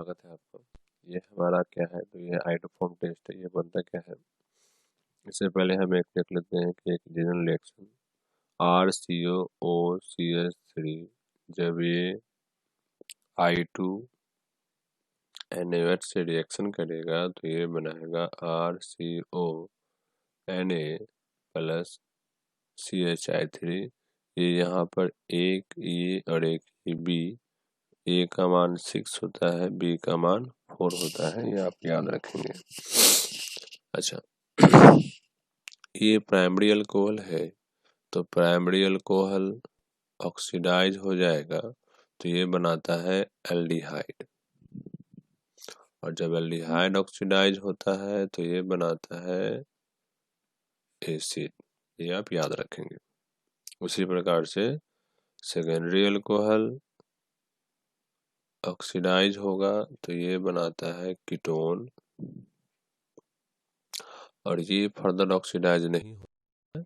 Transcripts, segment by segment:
स्वागत है आपका। ये हमारा क्या है, तो ये आइडोफॉर्म टेस्ट है। ये बनता क्या है, इससे पहले हम एक देख लेते हैं कि एक जनरल रिएक्शन RCOOCH3 जब ये I2NaOH से रिएक्शन करेगा तो ये बनाएगा RCONa प्लस CHI3। ये यहाँ पर एक E और एक B, ए का मान 6 होता है, बी का मान 4 होता है, ये आप याद रखेंगे। अच्छा, ये प्राइमरी अल्कोहल है, तो प्राइमरी अल्कोहल ऑक्सीडाइज हो जाएगा तो ये बनाता है एल्डिहाइड, और जब एल्डिहाइड ऑक्सीडाइज होता है तो ये बनाता है एसिड, ये आप याद रखेंगे। उसी प्रकार से सेकेंडरी अल्कोहल ऑक्सीडाइज होगा तो ये बनाता है कीटोन, और ये फर्दर ऑक्सीडाइज नहीं होता है,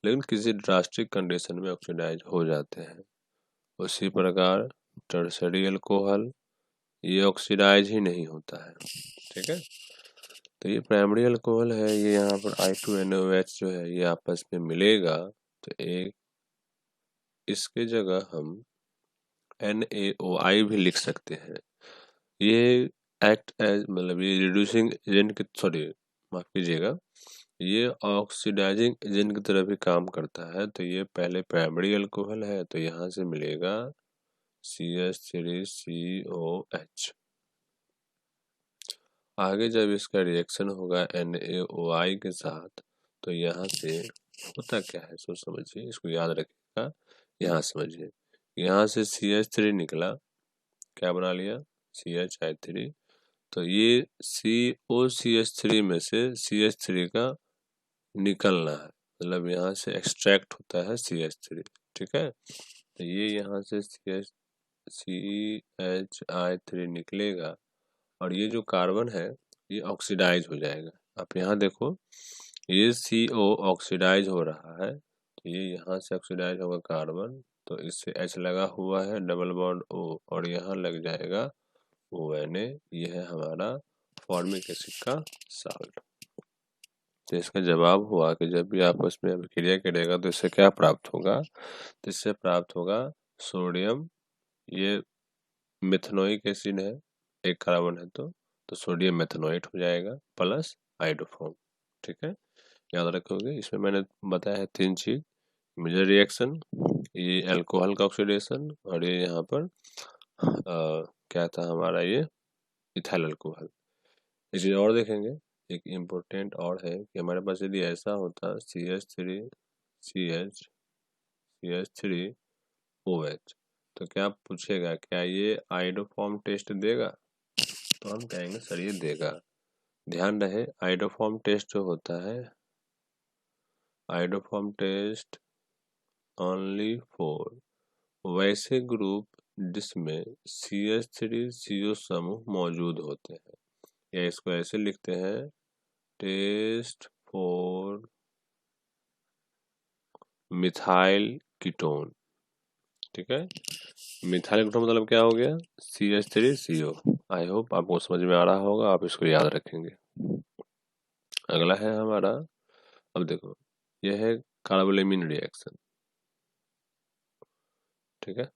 लेकिन किसी ड्रास्टिक कंडीशन में ऑक्सीडाइज हो जाते हैं। उसी प्रकार टर्शरी अल्कोहल ये ऑक्सीडाइज ही नहीं होता है, ठीक है। तो ये प्राइमरी अल्कोहल है, ये यहाँ पर I2NaOH जो है ये आपस में मिलेगा तो एक इसके जगह हम NaOI भी लिख सकते हैं। ये एक्ट एज मतलब ये रिड्यूसिंग एजेंट की माफ कीजिएगा, ये ऑक्सीडाइजिंग एजेंट की तरह भी काम करता है। तो ये पहले प्राइमरी अल्कोहल है तो यहाँ से मिलेगा CH3COH। आगे जब इसका रिएक्शन होगा NaOI के साथ तो यहाँ से होता क्या है सोच समझिए, इसको याद रखिएगा। यहाँ समझिए, यहाँ से CH3 निकला, क्या बना लिया CHI3, तो ये COCH3 में से CH3 का निकलना है, मतलब यहाँ से एक्सट्रैक्ट होता है CH3, ठीक है। तो ये यहाँ से CHI3 निकलेगा और ये जो कार्बन है ये ऑक्सीडाइज हो जाएगा। आप यहाँ देखो, ये CO ऑक्सीडाइज हो रहा है तो ये यहाँ से ऑक्सीडाइज होगा कार्बन, तो इससे H लगा हुआ है, डबल बॉन्ड O, और यहाँ लग जाएगा ONA। ये है हमारा फॉर्मिक एसिड का साल्ट। तो इसका जवाब हुआ कि जब भी आपस में अभिक्रिया करेगा तो इससे क्या प्राप्त होगा, तो इससे प्राप्त होगा सोडियम, ये मेथनोइक एसिड है, एक कार्बन है तो सोडियम मेथनोएट हो जाएगा प्लस आइडोफॉर्म, ठीक है। याद रखोगे, इसमें मैंने बताया है 3 चीज, मेजर रिएक्शन, ये अल्कोहल का ऑक्सीडेशन, और ये यहाँ पर क्या था हमारा, ये इथाइल अल्कोहल। एक चीज और देखेंगे, एक इम्पोर्टेंट और है कि हमारे पास यदि ऐसा होता CH3OH तो क्या पूछेगा, क्या ये आइडोफॉर्म टेस्ट देगा, तो हम कहेंगे सर ये देगा। ध्यान रहे, आइडोफॉर्म टेस्ट जो होता है, आइडोफॉर्म टेस्ट ओनली फॉर वैसे ग्रुप जिसमें CH3CO समूह मौजूद होते हैं, या इसको ऐसे लिखते हैं, टेस्ट फॉर मिथाइल कीटोन, ठीक है। मिथाइल कीटोन मतलब क्या हो गया, CH3CO। आई होप आपको समझ में आ रहा होगा, आप इसको याद रखेंगे। अगला है हमारा, अब देखो, यह है कार्बोलेमिन रिएक्शन, ठीक है।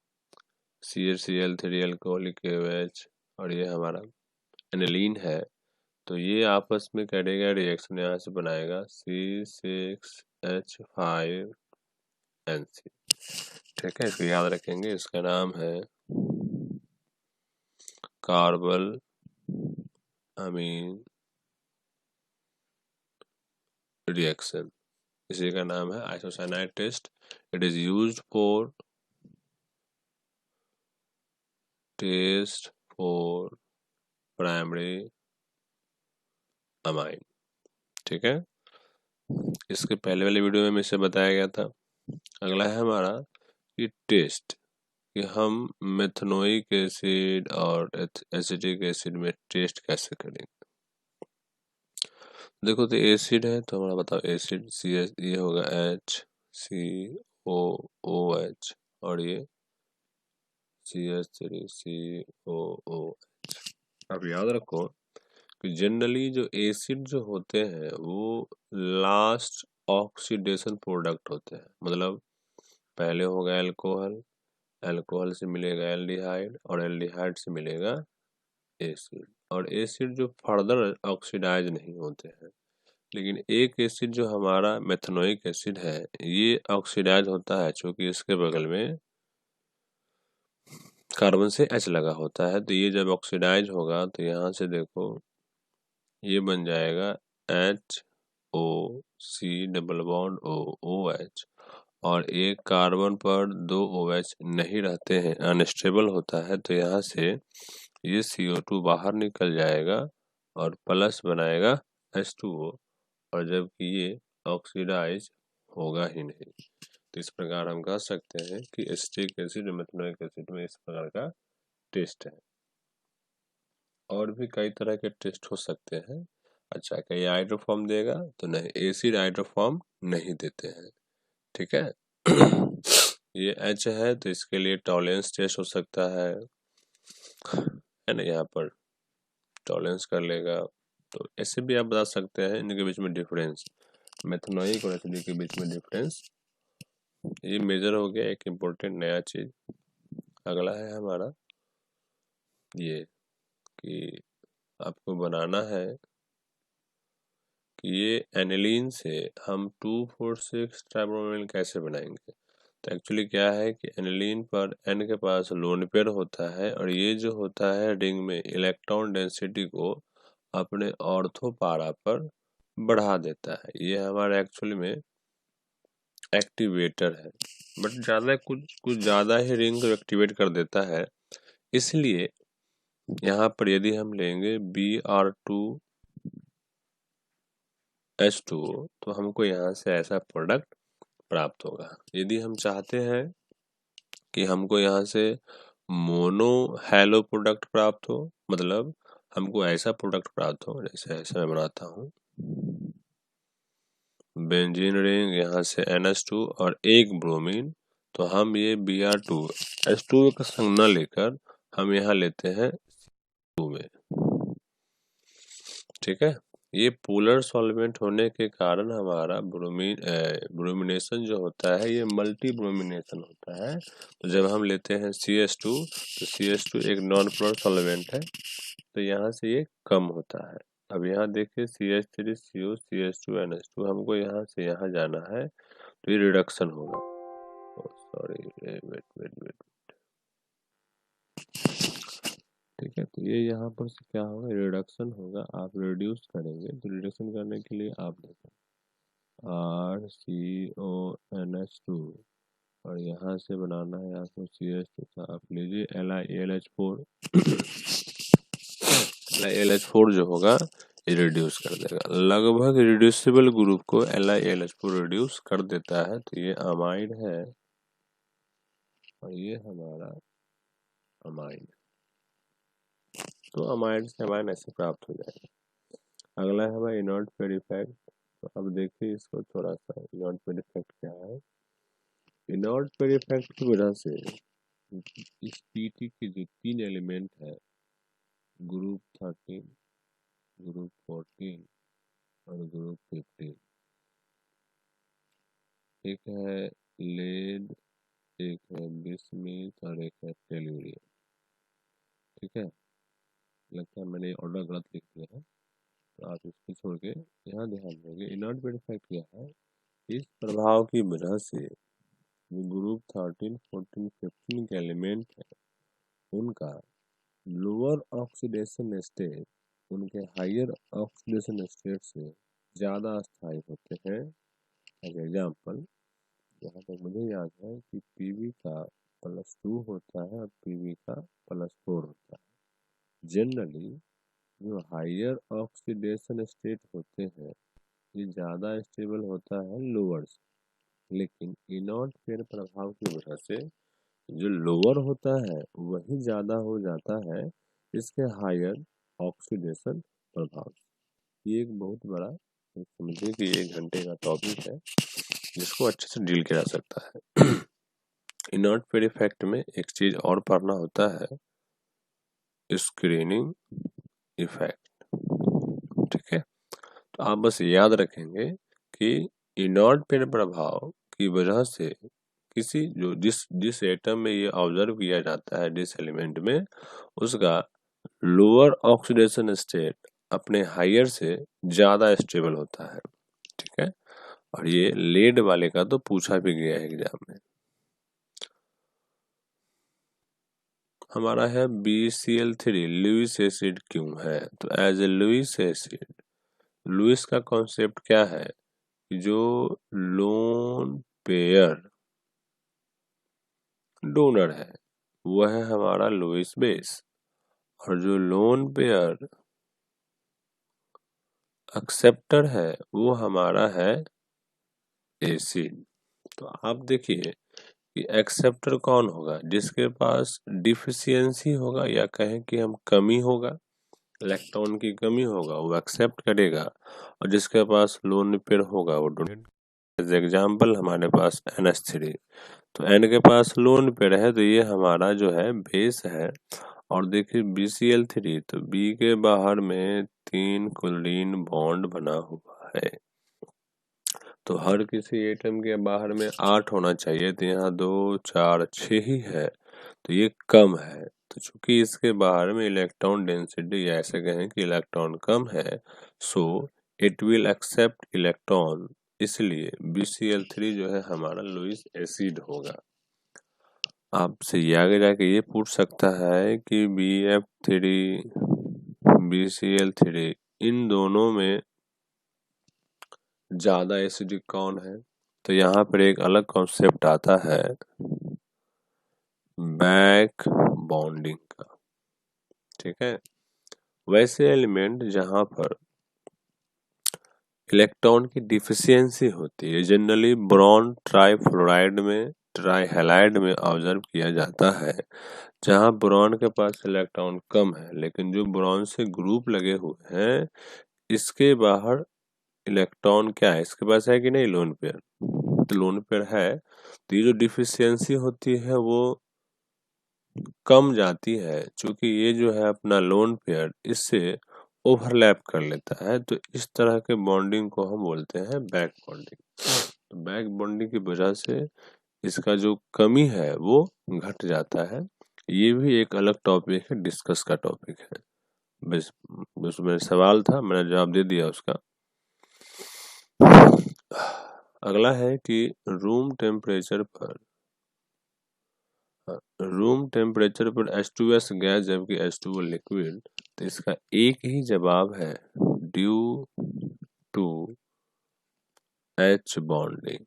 CHCl3 अल्कोहलिक OH, और ये हमारा एनिलीन है, तो ये आपस में करेगा रिएक्शन, यहाँ से बनाएगा C6H5NC, ठीक है। इसको याद रखेंगे, इसका नाम है कार्बल अमीन रिएक्शन, इसी का नाम है isocyanide test. It is used for test for primary amine, ठीक है। इसके पहले वाले वीडियो में इसे बताया गया था। अगला है हमारा कि टेस्ट, कि हम मेथनोइक एसिड और एसिटिक एसिड में टेस्ट कैसे करेंगे। देखो, तो एसिड है तो हमारा बताओ, एसिड CH, ये होगा HCOOH, और ये CH3COOH, अब याद रखो कि जनरली जो एसिड जो होते हैं वो लास्ट ऑक्सीडेशन प्रोडक्ट होते हैं। मतलब पहले होगा अल्कोहल, अल्कोहल से मिलेगा एल्डिहाइड और एल्डिहाइड से मिलेगा एसिड, और एसिड जो फर्दर ऑक्सीडाइज नहीं होते हैं। लेकिन एक एसिड जो हमारा मेथनोइक एसिड है ये ऑक्सीडाइज होता है, क्योंकि इसके बगल में कार्बन से H लगा होता है। तो ये जब ऑक्सीडाइज होगा तो यहाँ से देखो ये बन जाएगा HOC डबल बॉन्ड OH, और एक कार्बन पर 2 OH नहीं रहते हैं, अनस्टेबल होता है। तो यहाँ से ये CO2 बाहर निकल जाएगा और प्लस बनाएगा H2O, और जबकि ये ऑक्सीडाइज होगा ही नहीं। तो इस प्रकार हम कह सकते हैं कि एसिटिक एसिड और मेथनोइक एसिड में इस प्रकार का टेस्ट है। और भी कई तरह के टेस्ट हो सकते हैं। अच्छा, कहीं हाइड्रोफॉर्म देगा तो नहीं, एसिड हाइड्रोफॉर्म नहीं देते हैं, ठीक है। ये H है तो इसके लिए टॉलरेंस टेस्ट हो सकता है ना, यहाँ पर टॉलरेंस कर लेगा। तो ऐसे भी आप बता सकते हैं इनके बीच में डिफरेंस, मेथनोइक और एसिडिक के बीच में डिफरेंस। ये मेजर हो गया एक इम्पोर्टेंट नया चीज। अगला है हमारा ये कि आपको बनाना है कि ये एनिलीन से हम 2,4,6 ट्राइब्रोमाइल कैसे बनाएंगे। तो एक्चुअली क्या है कि एनिलीन पर N के पास लोन पेयर होता है, और ये जो होता है रिंग में इलेक्ट्रॉन डेंसिटी को अपने ऑर्थो पारा पर बढ़ा देता है। ये हमारा एक्चुअली में एक्टिवेटर है, बट ज़्यादा कुछ ज़्यादा ही रिंग को एक्टिवेट कर देता है। इसलिए यहाँ पर यदि हम लेंगे Br2H2O तो हमको यहाँ से ऐसा प्रोडक्ट प्राप्त होगा। यदि हम चाहते हैं कि हमको यहाँ से मोनो हैलो प्रोडक्ट प्राप्त हो, मतलब हमको ऐसा प्रोडक्ट प्राप्त हो, जैसे ऐसा मैं बनाता हूँ बेंजीन रिंग, यहाँ से NH2 और एक ब्रोमीन, तो हम ये Br2H2O का संग न लेकर हम यहाँ लेते हैं 2 में, ठीक है। ये पोलर सॉल्वेंट होने के कारण हमारा ब्रोमिनेशन जो होता है ये मल्टी ब्रोमिनेशन होता है। तो जब हम लेते हैं CH2 तो CH2 एक नॉन पोलर सॉल्वेंट है, तो यहाँ से ये कम होता है। अब यहाँ देखिए CH3CO CH2 NH2, हमको यहाँ से यहाँ जाना है तो ये रिडक्शन होगा। सॉरी, वेट वेट वेट, ठीक है। तो ये यहाँ पर से क्या होगा, रिडक्शन होगा। आप रिड्यूस करेंगे तो रिडक्शन करने के लिए आप देखो RCONH2, और यहाँ से बनाना है आपको CH2, तो आप लीजिए LiAlH4 LiAlH4 जो होगा ये रिड्यूस कर देगा, लगभग रिड्यूसिबल ग्रुप को LiAlH4 रिड्यूस कर देता है। तो ये अमाइड है और ये हमारा अमाइड, तो अमाइड से अमाइड ऐसे प्राप्त हो जाएगा। अगला है हमारा इनर्ट पेयर इफेक्ट। तो अब देखिए इसको थोड़ा सा, इनर्ट पेयर इफेक्ट क्या है। इनर्ट पेयर इफेक्ट की वजह से इस PT के जो 3 एलिमेंट है, ग्रुप 13, ग्रुप 14 और ग्रुप 15, एक है लेड, एक है बिस्मिथ और एक है टेलुरियम, ठीक है। लगता है मैंने ऑर्डर गलत लिख दिया है, तो आप इसको छोड़ के यहाँ ध्यान देंगे। इनर्ट पेयर इफेक्ट क्या है, इस प्रभाव की वजह से जो ग्रुप 13, 14, 15 के एलिमेंट है उनका लोअर ऑक्सीडेशन स्टेट उनके हायर ऑक्सीडेशन स्टेट से ज़्यादा अस्थायी होते हैं। एज एग्जाम्पल, यहाँ तक मुझे याद है कि Pb का +2 होता है और Pb का +4 होता है। जनरली जो हायर ऑक्सीडेशन स्टेट होते हैं ये ज़्यादा स्टेबल होता है लोअर से, लेकिन इनर्ट पेयर प्रभाव की वजह से जो लोअर होता है वही ज़्यादा हो जाता है इसके हायर ऑक्सीडेशन प्रभाव। ये एक बहुत बड़ा, समझिए कि 1 घंटे का टॉपिक है जिसको अच्छे से डील किया जा सकता है। इनर्ट पेयर इफेक्ट में एक चीज़ और पढ़ना होता है, स्क्रीनिंग इफेक्ट। ठीक है, तो आप बस याद रखेंगे कि इनॉर्ड पेड़ प्रभाव की वजह से किसी जो जिस एटम में ये ऑब्जर्व किया जाता है, जिस एलिमेंट में, उसका लोअर ऑक्सीडेशन स्टेट अपने हायर से ज्यादा स्टेबल होता है। ठीक है, और ये लेड वाले का तो पूछा भी गया है एग्जाम में। हमारा है BCl3 लुईस एसिड क्यों है? तो as a Lewis acid, Lewis का कॉन्सेप्ट क्या है? जो लोन पेयर डोनर है वह है हमारा लुईस बेस, और जो लोन पेयर एक्सेप्टर है वो हमारा है एसिड। तो आप देखिए कि एक्सेप्टर कौन होगा? जिसके पास डिफिशियंसी होगा, या कहें कि हम कमी होगा, इलेक्ट्रॉन की कमी होगा, वो एक्सेप्ट करेगा, और जिसके पास लोन पेयर होगा वो डोनेट। एज एग्जाम्पल हमारे पास NH3, तो N के पास लोन पेयर है, तो ये हमारा जो है बेस है। और देखिए BCl3, तो B के बाहर में 3 क्लोरीन बॉन्ड बना हुआ है, तो हर किसी एटम के बाहर में 8 होना चाहिए, तो यहाँ 2 4 6 ही है, तो ये कम है। तो चूंकि इसके बाहर में इलेक्ट्रॉन डेंसिटी, या ऐसे कहें कि इलेक्ट्रॉन कम है, so it will accept electron, इसलिए BCl3 जो है हमारा लुईस एसिड होगा। आपसे ये आगे जाके ये पूछ सकता है कि BF3 BCl3 इन दोनों में ज्यादा एसिडिक कौन है? तो यहाँ पर एक अलग कॉन्सेप्ट आता है बैक बॉन्डिंग का। ठीक है, वैसे एलिमेंट जहां पर इलेक्ट्रॉन की डिफिशियंसी होती है, जनरली बोरॉन ट्राइफ्लोराइड में, ट्राइहैलाइड में ऑब्जर्व किया जाता है, जहां बोरॉन के पास इलेक्ट्रॉन कम है, लेकिन जो बोरॉन से ग्रुप लगे हुए हैं इसके बाहर इलेक्ट्रॉन क्या है, इसके पास है कि नहीं लोन पेयर? तो लोन पेयर है, तो ये जो डिफिशियंसी होती है वो कम जाती है, क्योंकि ये जो है अपना लोन पेयर इससे ओवरलैप कर लेता है। तो इस तरह के बॉन्डिंग को हम बोलते हैं बैक बॉन्डिंग। तो बैक बॉन्डिंग की वजह से इसका जो कमी है वो घट जाता है। ये भी एक अलग टॉपिक है, डिस्कस का टॉपिक है। बस बस मेरा सवाल था, मैंने जवाब दे दिया उसका। अगला है कि रूम टेम्परेचर पर H2S गैस जबकि H2O लिक्विड, तो इसका एक ही जवाब है, ड्यू टू H बॉन्डिंग।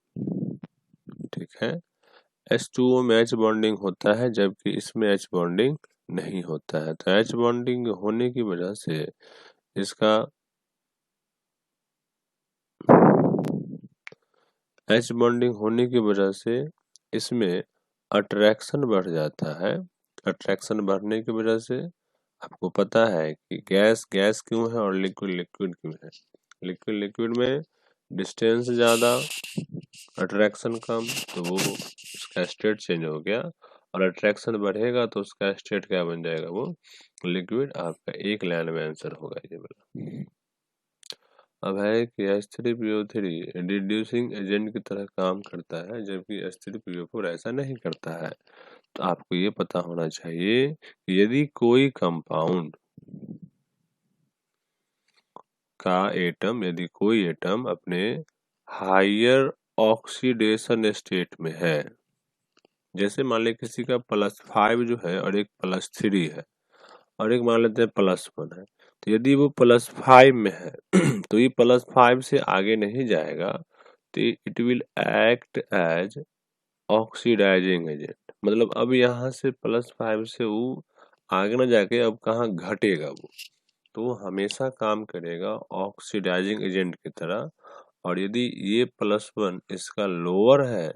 ठीक है, H2O में H बॉन्डिंग होता है जबकि इसमें H बॉन्डिंग नहीं होता है। तो H बॉन्डिंग होने की वजह से इसका H बॉन्डिंग होने की वजह से इसमें अट्रैक्शन बढ़ जाता है। अट्रैक्शन बढ़ने की वजह से आपको पता है कि गैस गैस क्यों है और लिक्विड लिक्विड क्यों है। लिक्विड लिक्विड में डिस्टेंस ज़्यादा, अट्रैक्शन कम, तो वो उसका स्टेट चेंज हो गया, और अट्रैक्शन बढ़ेगा तो उसका स्टेट क्या बन जाएगा, वो लिक्विड। आपका एक लाइन में आंसर होगा ये वाला। अब है कि H3PO3 रिड्यूसिंग एजेंट की तरह काम करता है जबकि H3PO4 ऐसा नहीं करता है। तो आपको ये पता होना चाहिए कि यदि कोई कंपाउंड का एटम, यदि कोई एटम अपने हायर ऑक्सीडेशन स्टेट में है, जैसे मान लें किसी का +5 जो है और एक +3 है, और एक मान लेते हैं +1 है, तो यदि वो +5 में है तो ये +5 से आगे नहीं जाएगा, तो it will act as oxidising agent. मतलब अब यहाँ से +5 से वो आगे ना जाके अब कहाँ घटेगा, वो तो हमेशा काम करेगा ऑक्सीडाइजिंग एजेंट की तरह। और यदि ये +1 इसका लोअर है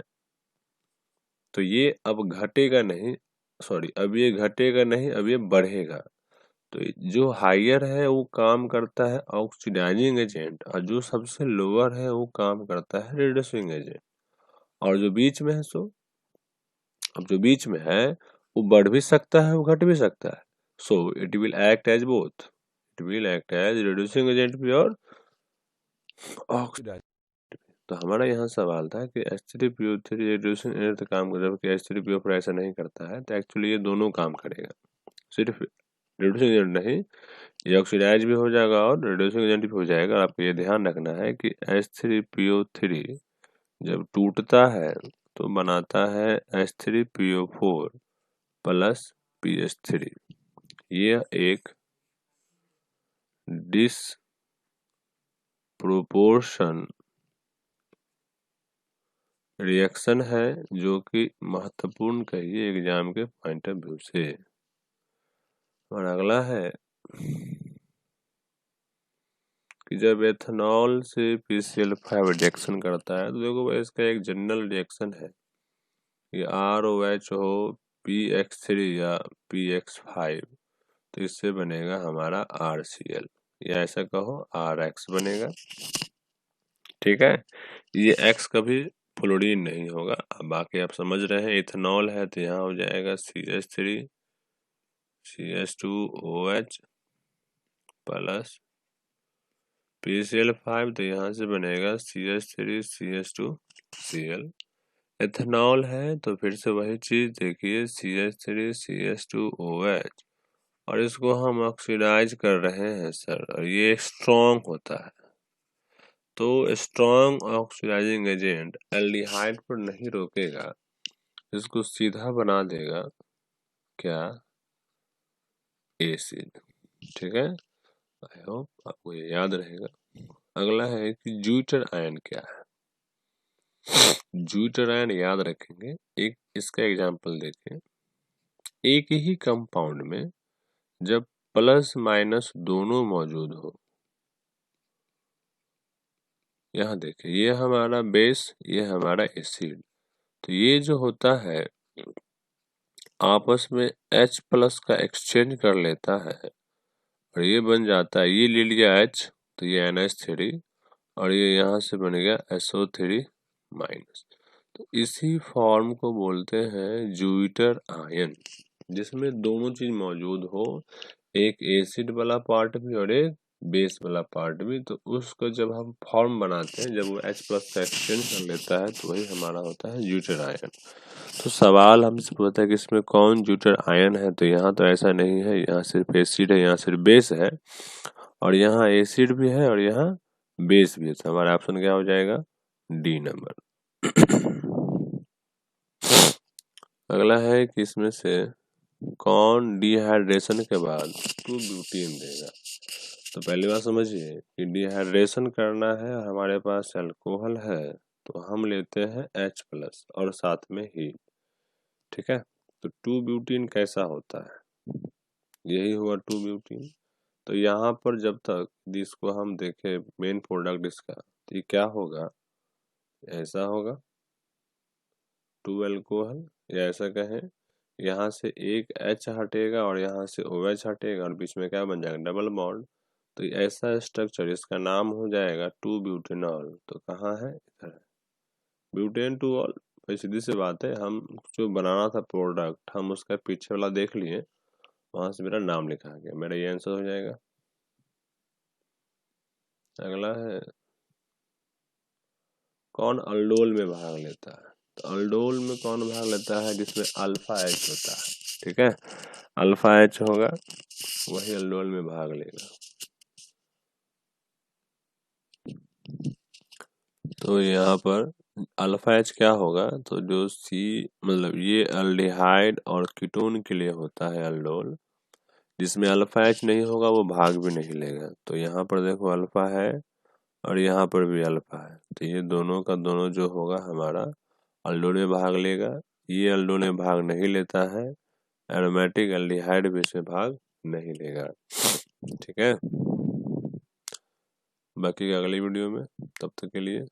तो ये अब घटेगा नहीं, सॉरी अब ये घटेगा नहीं, अब ये बढ़ेगा। तो जो हायर है वो काम करता है ऑक्सीडाइजिंग एजेंट, और जो सबसे लोअर है वो काम करता है रिड्यूसिंग एजेंट। और जो बीच में है, सो अब जो बीच में है वो बढ़ भी सकता है, वो घट भी सकता है। So it will act as both, it will act as reducing agent भी और ऑक्सीडाइज। तो हमारा यहाँ सवाल था कि H3PO3 रिड्यूसिंग एजेंट काम कर, जबकि H3PO4 ऐसा नहीं करता है, तो एक्चुअली ये दोनों काम करेगा, सिर्फ रिड्यूसिंग एजेंट नहीं, ये ऑक्सीडाइज भी हो जाएगा और रिड्यूसिंग एजेंट भी हो जाएगा। आपको ये ध्यान रखना है कि H3PO3 जब टूटता है तो बनाता है H3PO4 प्लस PH3। ये एक डिसप्रोपोर्शन रिएक्शन है जो कि महत्वपूर्ण कहिए एग्जाम के पॉइंट ऑफ व्यू से। और अगला है कि जब एथेनॉल से PCl5 रिएक्शन करता है तो देखो भाई इसका एक जनरल रिएक्शन है, ये ROH हो PX3 या PX5 तो इससे बनेगा हमारा RCl, या ऐसा कहो RX बनेगा। ठीक है, ये X कभी फ्लोरीन नहीं होगा। अब बाकी आप समझ रहे हैं, इथेनॉल है तो यहाँ हो जाएगा CH3 CH2OH प्लस PCl5 तो यहाँ से बनेगा CH3 CH2Cl। एथेनॉल है तो फिर से वही चीज देखिए CH3 CH2OH, और इसको हम ऑक्सीडाइज कर रहे हैं सर, और ये स्ट्रॉन्ग होता है। तो स्ट्रॉन्ग ऑक्सीडाइजिंग एजेंट एल्डिहाइड पर नहीं रोकेगा, इसको सीधा बना देगा क्या, एसिड। ठीक है, आई होप आपको ये याद रहेगा। अगला है कि ज्यूटर आयन क्या है। ज्यूटर आयन याद रखेंगे, एक इसका एग्जांपल देखें। एक ही कंपाउंड में जब प्लस माइनस दोनों मौजूद हो, यहाँ देखिए ये हमारा बेस, ये हमारा एसिड, तो ये जो होता है आपस में H प्लस का एक्सचेंज कर लेता है और ये बन जाता है, ये ले लिया H तो ये NH3 और ये यहाँ से बन गया SO3 माइनस। तो इसी फॉर्म को बोलते हैं ज्यूटर आयन, जिसमें दोनों चीज मौजूद हो, एक एसिड वाला पार्ट भी और एक बेस वाला पार्ट भी। तो उसको जब हम फॉर्म बनाते हैं, जब वो H प्लस का एक्सचेंज कर लेता है तो वही हमारा होता है ज्यूटर आयन। तो सवाल हमसे पूछता है कि इसमें कौन ज्यूटर आयन है, तो यहाँ तो ऐसा नहीं है, यहाँ सिर्फ एसिड है, यहाँ सिर्फ बेस है, और यहाँ एसिड भी है और यहाँ बेस भी है। तो हमारा ऑप्शन क्या हो जाएगा, डी नंबर। अगला है कि इसमें से कौन डिहाइड्रेशन के बाद 2-ब्यूटीन देगा। तो पहली बात समझिए कि डिहाइड्रेशन करना है, हमारे पास अल्कोहल है तो हम लेते हैं H प्लस और साथ में हीट। ठीक है, तो 2-ब्यूटीन कैसा होता है, यही हुआ 2-ब्यूटीन। तो यहाँ पर जब तक इसको हम देखें मेन प्रोडक्ट इसका, तो ये क्या होगा, ऐसा होगा 2 अल्कोहल, या ऐसा कहें यहाँ से एक H हटेगा और यहाँ से OH हटेगा और बीच में क्या बन जाएगा, डबल बॉन्ड। तो ऐसा स्ट्रक्चर, इसका नाम हो जाएगा 2-ब्यूटेनॉल। तो कहाँ है, इधर है, ब्यूटेन 2ऑल। भाई सीधी सी बात है, हम जो बनाना था प्रोडक्ट, हम उसका पीछे वाला देख लिए, वहां से मेरा नाम लिखा गया, मेरा ये आंसर हो जाएगा। अगला है कौन अल्डोल में भाग लेता है। तो अल्डोल में कौन भाग लेता है, जिसमें अल्फा H होता है। ठीक है, अल्फा H होगा वही अल्डोल में भाग लेगा। तो यहाँ पर अल्फा H क्या होगा, तो जो C मतलब ये अल्डिहाइड और कीटोन के लिए होता है अल्डोल, जिसमें अल्फा H नहीं होगा वो भाग भी नहीं लेगा। तो यहाँ पर देखो अल्फा है और यहाँ पर भी अल्फा है, तो ये दोनों का दोनों जो होगा हमारा अल्डोल में भाग लेगा। ये अल्डोल में भाग नहीं लेता है, एरोमेटिक एल्डिहाइड भी इसमें भाग नहीं लेगा। ठीक है, बाकी अगली वीडियो में, तब तक के लिए